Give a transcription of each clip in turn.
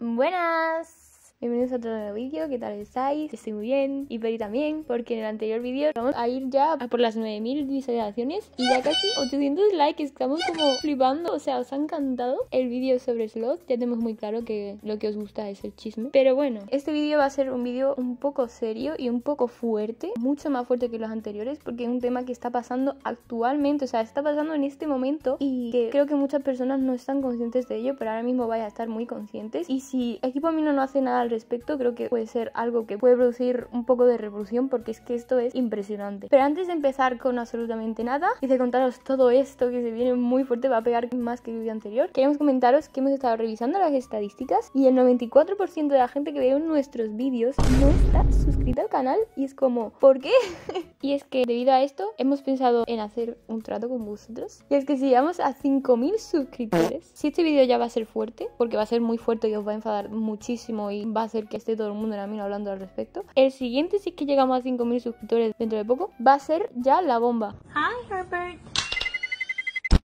Buenas, bienvenidos a otro nuevo vídeo. ¿Qué tal estáis? Estoy muy bien, y Peri también, porque en el anterior vídeo vamos a ir ya a por las 9000 visualizaciones y ya casi 800 likes. Estamos como flipando, o sea, os ha encantado el vídeo sobre Sloth. Ya tenemos muy claro que lo que os gusta es el chisme, pero bueno, este vídeo va a ser un vídeo un poco serio y un poco fuerte, mucho más fuerte que los anteriores, porque es un tema que está pasando actualmente, o sea, está pasando en este momento y que creo que muchas personas no están conscientes de ello, pero ahora mismo vais a estar muy conscientes. Y si Equipo Amino no hace nada al respecto, creo que puede ser algo que puede producir un poco de revolución, porque es que esto es impresionante. Pero antes de empezar con absolutamente nada y de contaros todo esto que se viene muy fuerte, va a pegar más que el vídeo anterior, queremos comentaros que hemos estado revisando las estadísticas y el 94% de la gente que ve nuestros vídeos no está suscrita al canal, y es como, ¿por qué? Y es que debido a esto hemos pensado en hacer un trato con vosotros, y es que si llegamos a 5000 suscriptores, si este vídeo ya va a ser fuerte, porque va a ser muy fuerte y os va a enfadar muchísimo y va a hacer que esté todo el mundo en la mina hablando al respecto, el siguiente, si es que llegamos a 5000 suscriptores dentro de poco, va a ser ya la bomba. Hi, Herbert.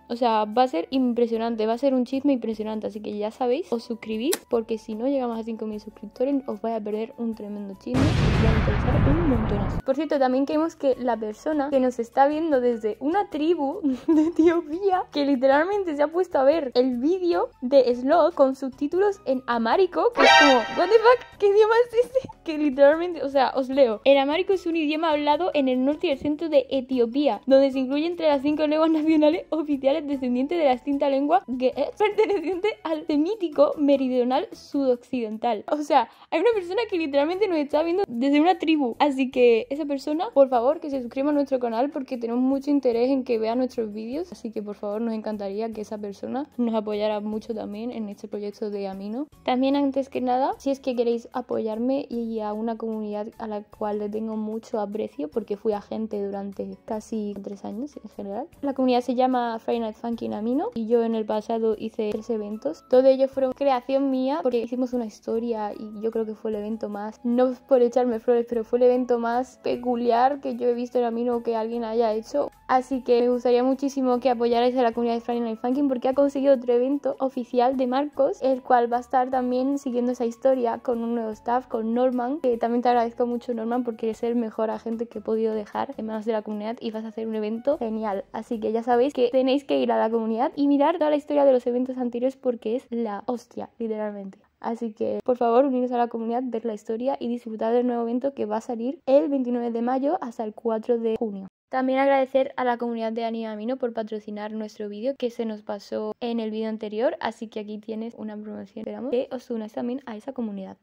O sea, va a ser impresionante, va a ser un chisme impresionante, así que ya sabéis, os suscribís, porque si no llegamos a 5000 suscriptores os vais a perder un tremendo chisme y os va a interesar un montonazo. Por cierto, también queremos que la persona que nos está viendo desde una tribu de Etiopía, que literalmente se ha puesto a ver el vídeo de Sloth con subtítulos en amárico, que es como, what the fuck, ¿qué idioma es este? Que literalmente, o sea, os leo. El amárico es un idioma hablado en el norte y el centro de Etiopía, donde se incluye entre las 5 lenguas nacionales oficiales, descendiente de la extinta lengua que es perteneciente al semítico meridional sudoccidental. O sea, hay una persona que literalmente nos está viendo desde una tribu, así que esa persona, por favor, que se suscriba a nuestro canal, porque tenemos mucho interés en que vea nuestros vídeos, así que por favor nos encantaría que esa persona nos apoyara mucho también en este proyecto de Amino. También, antes que nada, si es que queréis apoyarme y a una comunidad a la cual le tengo mucho aprecio, porque fui agente durante casi 3 años en general. La comunidad se llama Friday Night Funkin' Amino y yo en el pasado hice 3 eventos. Todos ellos fueron creación mía, porque hicimos una historia y yo creo que fue el evento más, no por echarme flores, pero fue el evento más peculiar que yo he visto en Amino que alguien haya hecho. Así que me gustaría muchísimo que apoyarais a la comunidad de Friday Night Funkin', porque ha conseguido otro evento oficial de Marcos, el cual va a estar también siguiendo esa historia con un nuevo staff, con Norman, que también te agradezco mucho, Norman, porque eres el mejor agente que he podido dejar en manos de la comunidad y vas a hacer un evento genial. Así que ya sabéis que tenéis que ir a la comunidad y mirar toda la historia de los eventos anteriores, porque es la hostia, literalmente. Así que por favor, uniros a la comunidad, ver la historia y disfrutar del nuevo evento que va a salir el 29 de mayo hasta el 4 de junio. También agradecer a la comunidad de Anime Amino por patrocinar nuestro vídeo, que se nos pasó en el vídeo anterior, así que aquí tienes una promoción. Esperamos que os unáis también a esa comunidad.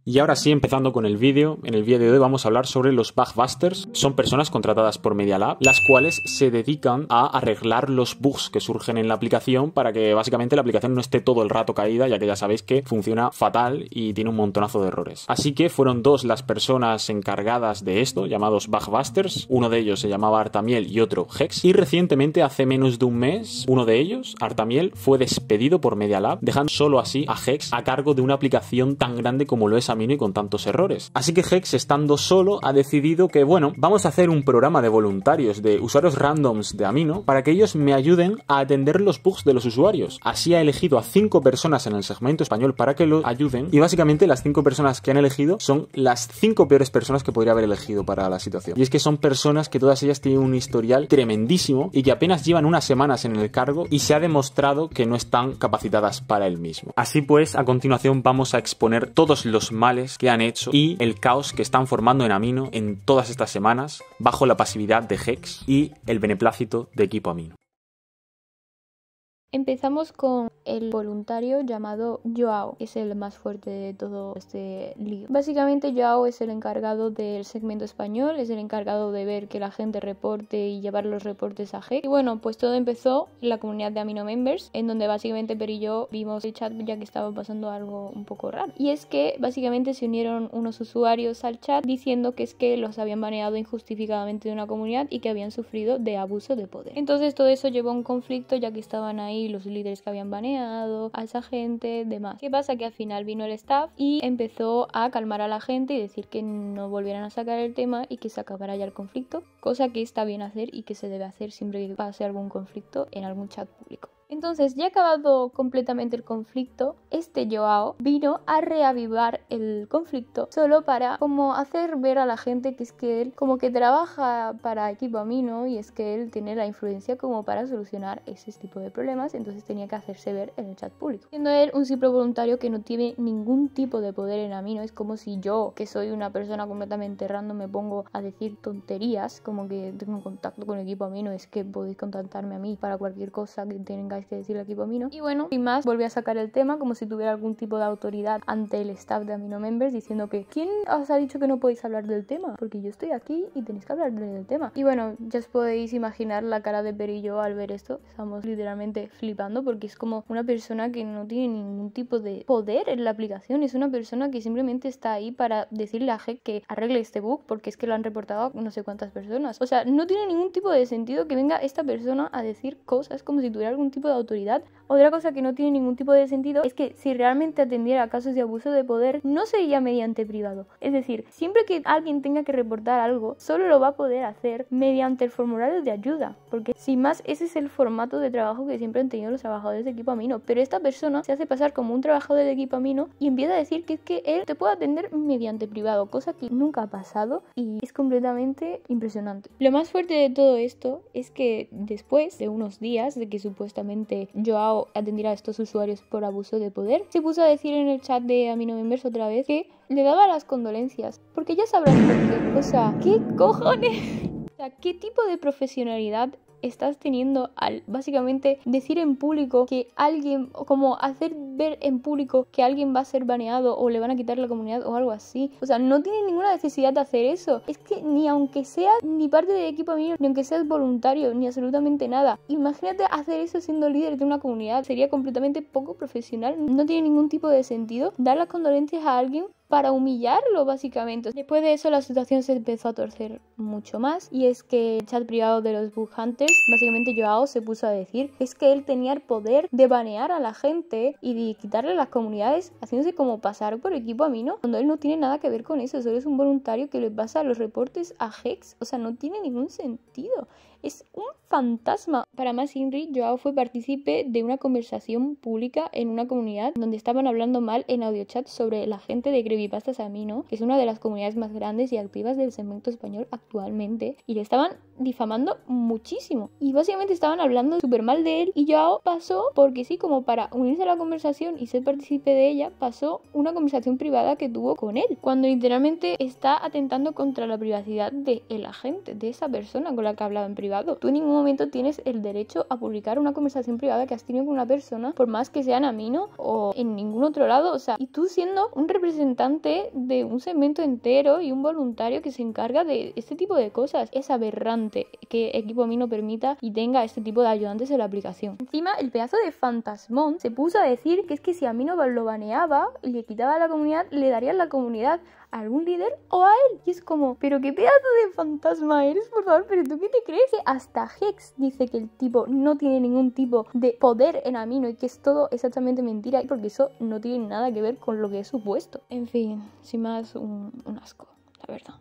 Y ahora sí, empezando con el vídeo. En el vídeo de hoy vamos a hablar sobre los Bugbusters. Son personas contratadas por Media Lab, las cuales se dedican a arreglar los bugs que surgen en la aplicación para que básicamente la aplicación no esté todo el rato caída, ya que ya sabéis que funciona fatal y tiene un montonazo de errores. Así que fueron 2 las personas encargadas de esto, llamados Bugbusters. Uno de ellos se llamaba Artamiel y otro Hex. Y recientemente, hace menos de un mes, uno de ellos, Artamiel, fue despedido por Media Lab, dejando solo así a Hex a cargo de una aplicación tan grande como lo es Amino y con tantos errores. Así que Hex, estando solo, ha decidido que, bueno, vamos a hacer un programa de voluntarios, de usuarios randoms de Amino, para que ellos me ayuden a atender los bugs de los usuarios. Así ha elegido a 5 personas en el segmento español para que lo ayuden, y básicamente las 5 personas que han elegido son las 5 peores personas que podría haber elegido para la situación. Y es que son personas que todas ellas tienen un historial tremendísimo y que apenas llevan unas semanas en el cargo y se ha demostrado que no están capacitadas para el mismo. Así pues, a continuación vamos a exponer todos los males que han hecho y el caos que están formando en Amino en todas estas semanas, bajo la pasividad de Hex y el beneplácito de Equipo Amino. Empezamos con el voluntario llamado Joao, que es el más fuerte de todo este lío. Básicamente Joao es el encargado del segmento español, es el encargado de ver que la gente reporte y llevar los reportes a Hex. Y bueno, pues todo empezó en la comunidad de Amino Members, en donde básicamente Per y yo vimos el chat ya que estaba pasando algo un poco raro. Y es que básicamente se unieron unos usuarios al chat diciendo que es que los habían baneado injustificadamente de una comunidad y que habían sufrido de abuso de poder. Entonces todo eso llevó a un conflicto, ya que estaban ahí los líderes que habían baneado, a esa gente, demás. ¿Qué pasa? Que al final vino el staff y empezó a calmar a la gente y decir que no volvieran a sacar el tema y que se acabara ya el conflicto, cosa que está bien hacer y que se debe hacer siempre que pase algún conflicto en algún chat público. Entonces, ya acabado completamente el conflicto, este Joao vino a reavivar el conflicto solo para como hacer ver a la gente que es que él como que trabaja para Equipo Amino y es que él tiene la influencia como para solucionar ese tipo de problemas, entonces tenía que hacerse ver en el chat público. Siendo él un simple voluntario que no tiene ningún tipo de poder en Amino, es como si yo, que soy una persona completamente random, me pongo a decir tonterías, como que tengo contacto con Equipo Amino, es que podéis contactarme a mí para cualquier cosa que tengáis que decirle a Equipo Amino. Y bueno, sin más, volví a sacar el tema como si tuviera algún tipo de autoridad ante el staff de Amino Members, diciendo que ¿quién os ha dicho que no podéis hablar del tema? Porque yo estoy aquí y tenéis que hablar del tema. Y bueno, ya os podéis imaginar la cara de Per y yo al ver esto. Estamos literalmente flipando porque es como una persona que no tiene ningún tipo de poder en la aplicación. Es una persona que simplemente está ahí para decirle a Hex que arregle este bug porque es que lo han reportado a no sé cuántas personas. O sea, no tiene ningún tipo de sentido que venga esta persona a decir cosas como si tuviera algún tipo de autoridad. Otra cosa que no tiene ningún tipo de sentido es que si realmente atendiera casos de abuso de poder, no sería mediante privado. Es decir, siempre que alguien tenga que reportar algo, solo lo va a poder hacer mediante el formulario de ayuda. Porque sin más, ese es el formato de trabajo que siempre han tenido los trabajadores de Equipo Amino. Pero esta persona se hace pasar como un trabajador de Equipo Amino y empieza a decir que es que él te puede atender mediante privado, cosa que nunca ha pasado y es completamente impresionante. Lo más fuerte de todo esto es que después de unos días de que supuestamente Joao atendiera a estos usuarios por abuso de poder, se puso a decir en el chat de Amino Members otra vez que le daba las condolencias, porque ya sabrás por qué. O sea, ¿qué cojones? O sea, ¿qué tipo de profesionalidad estás teniendo al básicamente decir en público que alguien, o como hacer ver en público que alguien va a ser baneado o le van a quitar la comunidad o algo así? O sea, no tiene ninguna necesidad de hacer eso. Es que ni aunque seas ni parte del Equipo Amino, ni aunque seas voluntario, ni absolutamente nada. Imagínate hacer eso siendo líder de una comunidad. Sería completamente poco profesional. No tiene ningún tipo de sentido dar las condolencias a alguien para humillarlo, básicamente. Después de eso, la situación se empezó a torcer mucho más, y es que el chat privado de los Bug Hunters, básicamente Joao se puso a decir es que él tenía el poder de banear a la gente y de quitarle las comunidades, haciéndose como pasar por Equipo Amino, cuando él no tiene nada que ver con eso, solo es un voluntario que le pasa los reportes a Hex. O sea, no tiene ningún sentido. Es un fantasma. Para más Inri, Joao fue partícipe de una conversación pública en una comunidad donde estaban hablando mal en audiochat sobre la gente de Creepypastas Amino, que es una de las comunidades más grandes y activas del segmento español actualmente, y le estaban difamando muchísimo. Y básicamente estaban hablando súper mal de él, y Joao pasó, porque sí, como para unirse a la conversación y ser partícipe de ella, pasó una conversación privada que tuvo con él, cuando literalmente está atentando contra la privacidad de el agente, de esa persona con la que hablaba en privado. Tú en ningún momento tienes el derecho a publicar una conversación privada que has tenido con una persona, por más que sea en Amino o en ningún otro lado. O sea, y tú siendo un representante de un segmento entero y un voluntario que se encarga de este tipo de cosas. Es aberrante que Equipo Amino permita y tenga este tipo de ayudantes en la aplicación. Encima, el pedazo de fantasmón se puso a decir que es que si Amino lo baneaba y le quitaba a la comunidad, le darían la comunidad a algún líder o a él. Y es como, pero qué pedazo de fantasma eres, por favor, pero tú qué te crees. Hasta Hex dice que el tipo no tiene ningún tipo de poder en Amino y que es todo exactamente mentira, porque eso no tiene nada que ver con lo que es supuesto. En fin, sin más, un asco, la verdad.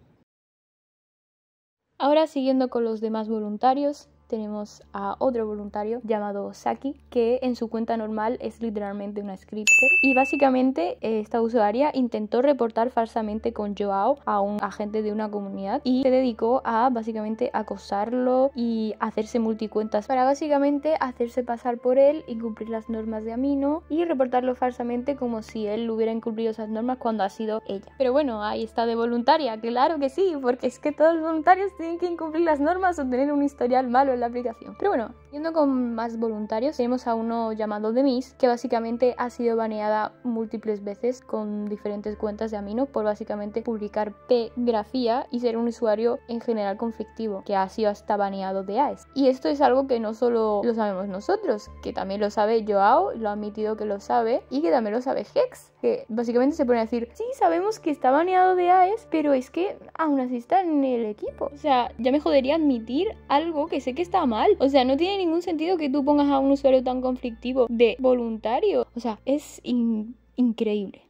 Ahora, siguiendo con los demás voluntarios, tenemos a otro voluntario llamado Saki, que en su cuenta normal es literalmente una scripter, y básicamente esta usuaria intentó reportar falsamente con Joao a un agente de una comunidad y se dedicó a básicamente acosarlo y hacerse multicuentas para básicamente hacerse pasar por él, incumplir las normas de Amino y reportarlo falsamente como si él hubiera incumplido esas normas cuando ha sido ella. Pero bueno, ahí está de voluntaria, claro que sí, porque es que todos los voluntarios tienen que incumplir las normas o tener un historial malo en la aplicación. Pero bueno, yendo con más voluntarios, tenemos a uno llamado Demis, que básicamente ha sido baneada múltiples veces con diferentes cuentas de Amino por básicamente publicar P-grafía y ser un usuario en general conflictivo, que ha sido hasta baneado de AES. Y esto es algo que no solo lo sabemos nosotros, que también lo sabe Joao, lo ha admitido que lo sabe, y que también lo sabe Hex, que básicamente se pone a decir, sí, sabemos que está baneado de AES, pero es que aún así está en el equipo. O sea, ya me jodería admitir algo que sé que está mal. O sea, no tiene ningún sentido que tú pongas a un usuario tan conflictivo de voluntario. O sea, es increíble.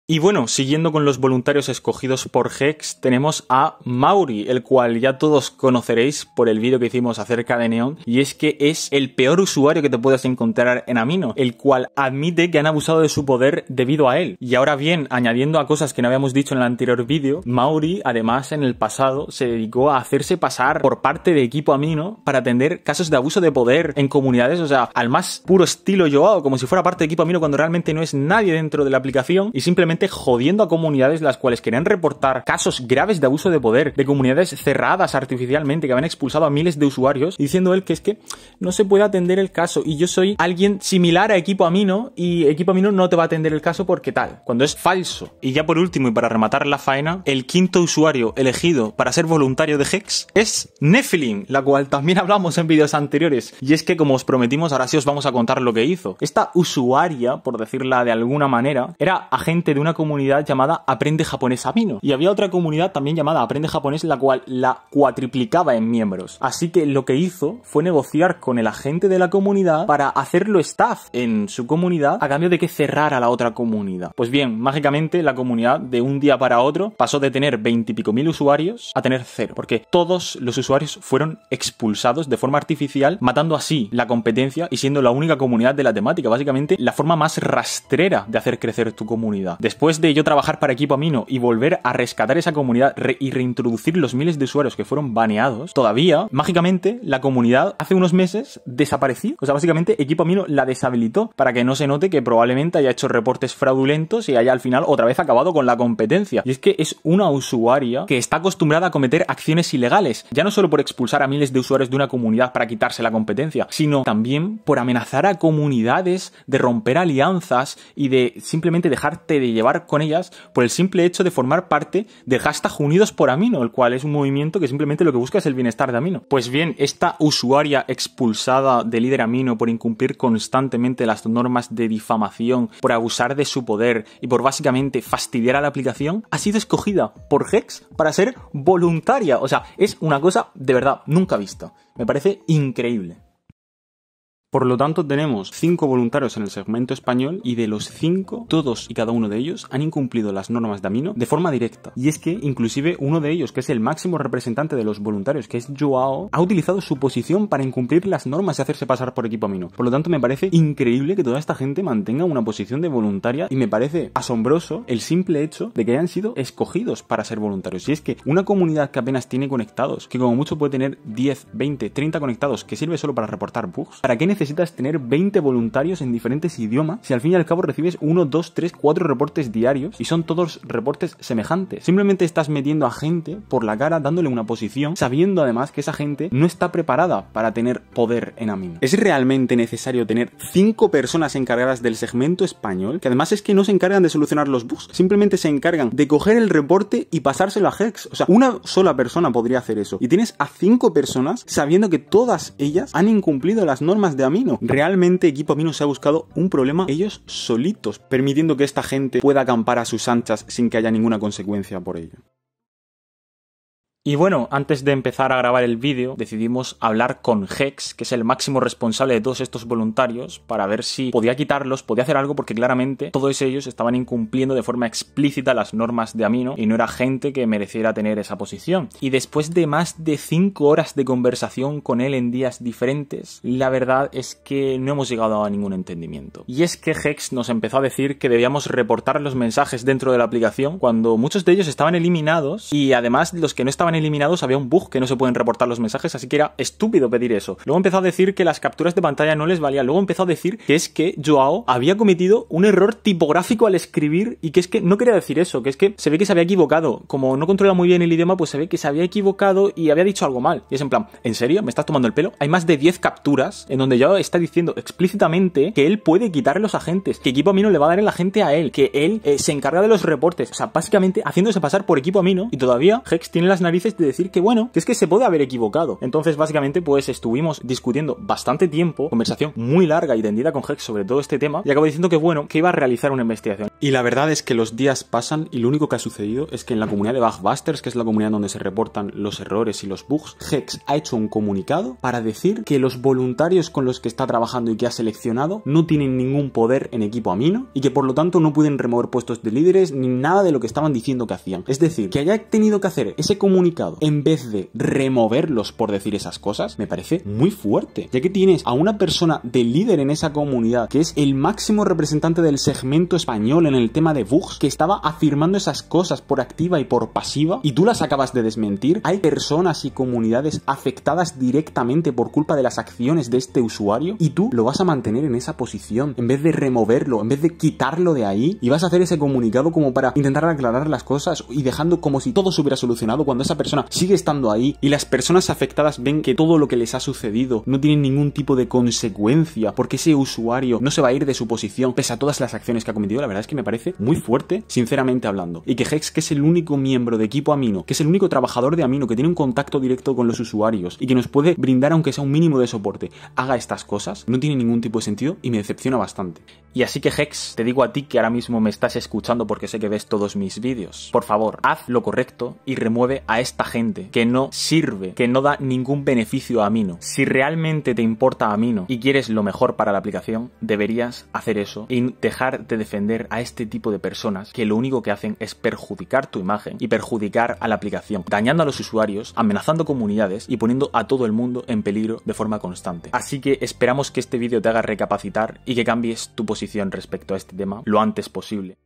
Y bueno, siguiendo con los voluntarios escogidos por Hex, tenemos a Mauri, el cual ya todos conoceréis por el vídeo que hicimos acerca de Neon, y es que es el peor usuario que te puedas encontrar en Amino, el cual admite que han abusado de su poder debido a él. Y ahora bien, añadiendo a cosas que no habíamos dicho en el anterior vídeo, Mauri, además, en el pasado, se dedicó a hacerse pasar por parte de equipo Amino para atender casos de abuso de poder en comunidades, o sea, al más puro estilo Joao, como si fuera parte de equipo Amino cuando realmente no es nadie dentro de la aplicación, y simplemente jodiendo a comunidades las cuales querían reportar casos graves de abuso de poder, de comunidades cerradas artificialmente que habían expulsado a miles de usuarios, diciendo él que es que no se puede atender el caso y yo soy alguien similar a Equipo Amino y Equipo Amino no te va a atender el caso porque tal, cuando es falso. Y ya por último y para rematar la faena, el quinto usuario elegido para ser voluntario de Hex es Nephilim, la cual también hablamos en vídeos anteriores, y es que como os prometimos ahora sí os vamos a contar lo que hizo. Esta usuaria, por decirla de alguna manera, era agente de una comunidad llamada Aprende Japonés Amino. Y había otra comunidad también llamada Aprende Japonés, la cual la cuatriplicaba en miembros. Así que lo que hizo fue negociar con el agente de la comunidad para hacerlo staff en su comunidad a cambio de que cerrara la otra comunidad. Pues bien, mágicamente la comunidad de un día para otro pasó de tener 20 y pico mil usuarios a tener 0, porque todos los usuarios fueron expulsados de forma artificial, matando así la competencia y siendo la única comunidad de la temática. Básicamente la forma más rastrera de hacer crecer tu comunidad. Después de yo trabajar para Equipo Amino y volver a rescatar esa comunidad y reintroducir los miles de usuarios que fueron baneados, todavía, mágicamente, la comunidad hace unos meses desapareció. O sea, básicamente Equipo Amino la deshabilitó para que no se note que probablemente haya hecho reportes fraudulentos y haya al final otra vez acabado con la competencia. Y es que es una usuaria que está acostumbrada a cometer acciones ilegales, ya no solo por expulsar a miles de usuarios de una comunidad para quitarse la competencia, sino también por amenazar a comunidades, de romper alianzas y de simplemente dejarte de llevar con ellas por el simple hecho de formar parte del hashtag Unidos por Amino, el cual es un movimiento que simplemente lo que busca es el bienestar de Amino. Pues bien, esta usuaria expulsada de líder Amino por incumplir constantemente las normas de difamación, por abusar de su poder y por básicamente fastidiar a la aplicación, ha sido escogida por Hex para ser voluntaria. O sea, es una cosa de verdad nunca vista. Me parece increíble. Por lo tanto, tenemos 5 voluntarios en el segmento español y de los 5, todos y cada uno de ellos han incumplido las normas de Amino de forma directa. Y es que, inclusive, uno de ellos, que es el máximo representante de los voluntarios, que es Joao, ha utilizado su posición para incumplir las normas y hacerse pasar por Equipo Amino. Por lo tanto, me parece increíble que toda esta gente mantenga una posición de voluntaria y me parece asombroso el simple hecho de que hayan sido escogidos para ser voluntarios. Y es que una comunidad que apenas tiene conectados, que como mucho puede tener 10, 20, 30 conectados, que sirve solo para reportar bugs, ¿para qué necesitas tener 20 voluntarios en diferentes idiomas si al fin y al cabo recibes 1, 2, 3, 4 reportes diarios y son todos reportes semejantes? Simplemente estás metiendo a gente por la cara, dándole una posición, sabiendo además que esa gente no está preparada para tener poder en Amino. ¿Es realmente necesario tener 5 personas encargadas del segmento español? Que además es que no se encargan de solucionar los bugs, simplemente se encargan de coger el reporte y pasárselo a Hex. O sea, una sola persona podría hacer eso. Y tienes a 5 personas sabiendo que todas ellas han incumplido las normas de Amino. Realmente Equipo Amino se ha buscado un problema ellos solitos, permitiendo que esta gente pueda acampar a sus anchas sin que haya ninguna consecuencia por ello. Y bueno, antes de empezar a grabar el vídeo, decidimos hablar con Hex, que es el máximo responsable de todos estos voluntarios, para ver si podía quitarlos, podía hacer algo, porque claramente todos ellos estaban incumpliendo de forma explícita las normas de Amino y no era gente que mereciera tener esa posición. Y después de más de 5 horas de conversación con él en días diferentes, la verdad es que no hemos llegado a ningún entendimiento. Y es que Hex nos empezó a decir que debíamos reportar los mensajes dentro de la aplicación cuando muchos de ellos estaban eliminados y además los que no estaban eliminados había un bug que no se pueden reportar los mensajes, así que era estúpido pedir eso. Luego empezó a decir que las capturas de pantalla no les valían. Luego empezó a decir que es que Joao había cometido un error tipográfico al escribir y que es que no quería decir eso, que es que se ve que se había equivocado. Como no controla muy bien el idioma, pues se ve que se había equivocado y había dicho algo mal. Y es en plan, ¿en serio? ¿Me estás tomando el pelo? Hay más de 10 capturas en donde Joao está diciendo explícitamente que él puede quitar los agentes, que Equipo Amino le va a dar el agente a él, que él se encarga de los reportes. O sea, básicamente haciéndose pasar por Equipo Amino y todavía Hex tiene las narices de decir que bueno, que es que se puede haber equivocado. Entonces básicamente pues estuvimos discutiendo bastante tiempo, conversación muy larga y tendida con Hex sobre todo este tema, y acabó diciendo que bueno, que iba a realizar una investigación. Y la verdad es que los días pasan y lo único que ha sucedido es que en la comunidad de Bugbusters, que es la comunidad donde se reportan los errores y los bugs, Hex ha hecho un comunicado para decir que los voluntarios con los que está trabajando y que ha seleccionado no tienen ningún poder en equipo Amino y que por lo tanto no pueden remover puestos de líderes ni nada de lo que estaban diciendo que hacían. Es decir, que haya tenido que hacer ese comunicado en vez de removerlos por decir esas cosas, me parece muy fuerte, ya que tienes a una persona de líder en esa comunidad que es el máximo representante del segmento español en el tema de bugs, que estaba afirmando esas cosas por activa y por pasiva, y tú las acabas de desmentir. Hay personas y comunidades afectadas directamente por culpa de las acciones de este usuario, y tú lo vas a mantener en esa posición, en vez de removerlo, en vez de quitarlo de ahí, y vas a hacer ese comunicado como para intentar aclarar las cosas y dejando como si todo se hubiera solucionado cuando esa persona sigue estando ahí, y las personas afectadas ven que todo lo que les ha sucedido no tiene ningún tipo de consecuencia, porque ese usuario no se va a ir de su posición pese a todas las acciones que ha cometido. La verdad es que me parece muy fuerte, sinceramente hablando. Y que Hex, que es el único miembro de equipo Amino, que es el único trabajador de Amino, que tiene un contacto directo con los usuarios y que nos puede brindar aunque sea un mínimo de soporte, haga estas cosas, no tiene ningún tipo de sentido y me decepciona bastante. Y así que Hex, te digo a ti que ahora mismo me estás escuchando porque sé que ves todos mis vídeos, por favor, haz lo correcto y remueve a esta gente que no sirve, que no da ningún beneficio a Amino. Si realmente te importa Amino y quieres lo mejor para la aplicación, deberías hacer eso y dejar de defender a este tipo de personas que lo único que hacen es perjudicar tu imagen y perjudicar a la aplicación, dañando a los usuarios, amenazando comunidades y poniendo a todo el mundo en peligro de forma constante. Así que esperamos que este vídeo te haga recapacitar y que cambies tu posición respecto a este tema lo antes posible.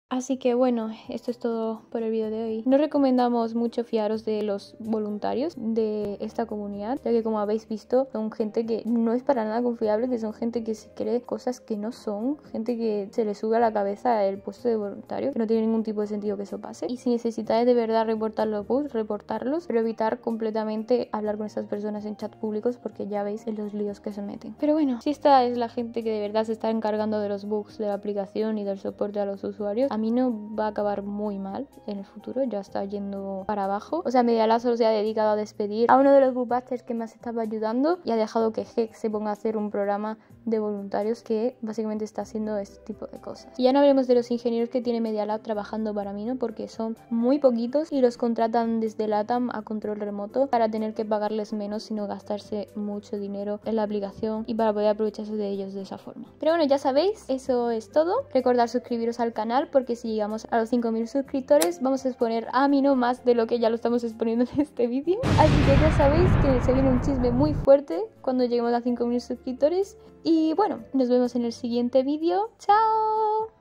Así que bueno, esto es todo por el vídeo de hoy. No recomendamos mucho fiaros de los voluntarios de esta comunidad, ya que como habéis visto son gente que no es para nada confiable, que son gente que se cree cosas que no son, gente que se le sube a la cabeza el puesto de voluntario, que no tiene ningún tipo de sentido que eso pase. Y si necesitáis de verdad reportar los bugs, reportarlos, pero evitar completamente hablar con estas personas en chat públicos porque ya veis en los líos que se meten. Pero bueno, si esta es la gente que de verdad se está encargando de los bugs de la aplicación y del soporte a los usuarios, Amino va a acabar muy mal en el futuro, ya está yendo para abajo. O sea, Media Lab solo se ha dedicado a despedir a uno de los Bugbusters que más estaba ayudando y ha dejado que Hex se ponga a hacer un programa de voluntarios que básicamente está haciendo este tipo de cosas. Y ya no hablemos de los ingenieros que tiene Media Lab trabajando para Amino porque son muy poquitos y los contratan desde LATAM a control remoto para tener que pagarles menos sino gastarse mucho dinero en la aplicación y para poder aprovecharse de ellos de esa forma. Pero bueno, ya sabéis, eso es todo. Recordad suscribiros al canal porque si llegamos a los 5000 suscriptores vamos a exponer a Amino más de lo que ya lo estamos exponiendo en este vídeo. Así que ya sabéis que se viene un chisme muy fuerte cuando lleguemos a 5000 suscriptores. Y bueno, nos vemos en el siguiente vídeo. ¡Chao!